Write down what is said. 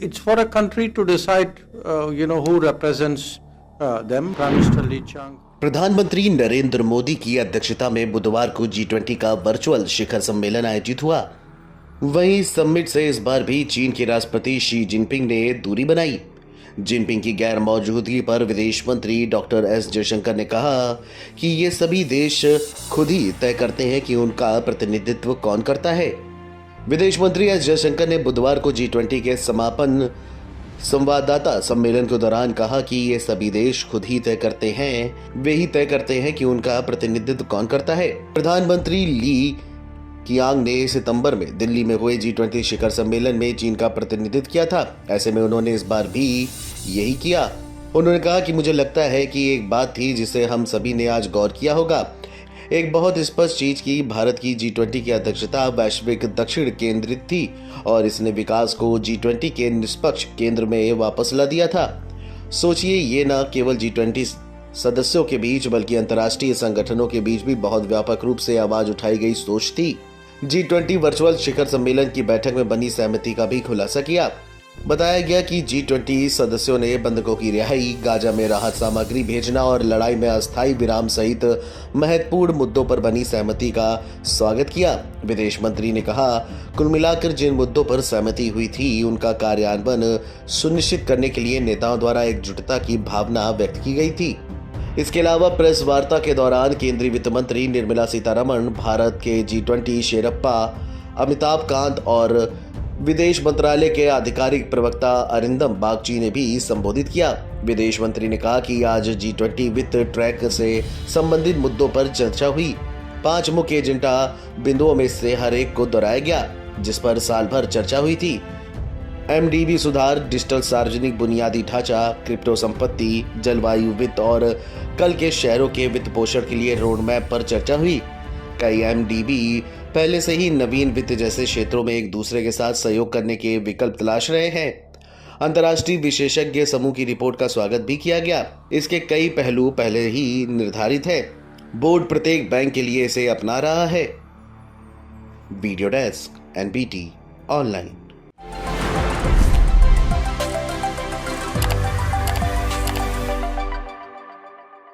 It's for a country to decide, who represents them. Prime Minister Lee Chiang. प्रधानमंत्री नरेंद्र मोदी की अध्यक्षता में बुधवार को G20 का वर्चुअल शिखर सम्मेलन आयोजित हुआ। वहीं समिट से इस बार भी चीन के राष्ट्रपति शी जिनपिंग ने दूरी बनाई। जिनपिंग की गैर मौजूदगी पर विदेश मंत्री डॉक्टर एस जयशंकर ने कहा कि ये सभी देश खुद ही तय करते हैं कि उनका प्रतिनिधित्व कौन करता है। विदेश मंत्री एस जयशंकर ने बुधवार को G20 के समापन संवाददाता सम्मेलन के दौरान कहा कि ये सभी देश खुद ही तय करते हैं, वे ही तय करते हैं कि उनका प्रतिनिधित्व कौन करता है। प्रधानमंत्री ली कियांग ने सितंबर में दिल्ली में हुए G20 शिखर सम्मेलन में चीन का प्रतिनिधित्व किया था। ऐसे में उन्होंने इस बार भी यही किया। उन्होंने कहा कि मुझे लगता है कि एक बात थी जिसे हम सभी ने आज गौर किया होगा। एक बहुत स्पष्ट चीज की भारत की G20 की अध्यक्षता वैश्विक दक्षिण केंद्रित थी और इसने विकास को G20 के निष्पक्ष केंद्र में वापस ला दिया था। सोचिए, ये न केवल G20 सदस्यों के बीच बल्कि अंतर्राष्ट्रीय संगठनों के बीच भी बहुत व्यापक रूप से आवाज उठाई गई सोच थी। G20 वर्चुअल शिखर सम्मेलन की बैठक में बनी सहमति का भी खुलासा किया। बताया गया कि G20 सदस्यों ने बंधकों की रिहाई, गाजा में राहत सामग्री भेजना और लड़ाई में अस्थायी विराम सहित महत्वपूर्ण मुद्दों पर बनी सहमति का स्वागत किया। विदेश मंत्री ने कहा, कुल मिलाकर जिन मुद्दों पर सहमति हुई थी उनका कार्यान्वयन सुनिश्चित करने के लिए नेताओं द्वारा एकजुटता की भावना व्यक्त की गई थी। इसके अलावा प्रेस वार्ता के दौरान केंद्रीय वित्त मंत्री निर्मला सीतारमण, भारत के G20 शेरप्पा अमिताभ कांत और विदेश मंत्रालय के आधिकारिक प्रवक्ता अरिंदम बागची ने भी संबोधित किया। विदेश मंत्री ने कहा कि आज G20 वित्त ट्रैक से संबंधित मुद्दों पर चर्चा हुई। 5 मुख्य एजेंडा बिंदुओं में से हर एक को दोहराया गया, जिस पर साल भर चर्चा हुई थी। MDB सुधार, डिजिटल सार्वजनिक बुनियादी ढांचा, क्रिप्टो संपत्ति, जलवायु वित्त और कल के शहरों के वित्त पोषण के लिए रोड मैप पर चर्चा हुई। कई MDB पहले से ही नवीन वित्त जैसे क्षेत्रों में एक दूसरे के साथ सहयोग करने के विकल्प तलाश रहे हैं। अंतर्राष्ट्रीय विशेषज्ञ समूह की रिपोर्ट का स्वागत भी किया गया। इसके कई पहलू पहले ही निर्धारित हैं। बोर्ड प्रत्येक बैंक के लिए इसे अपना रहा है। Video desk, NBT online.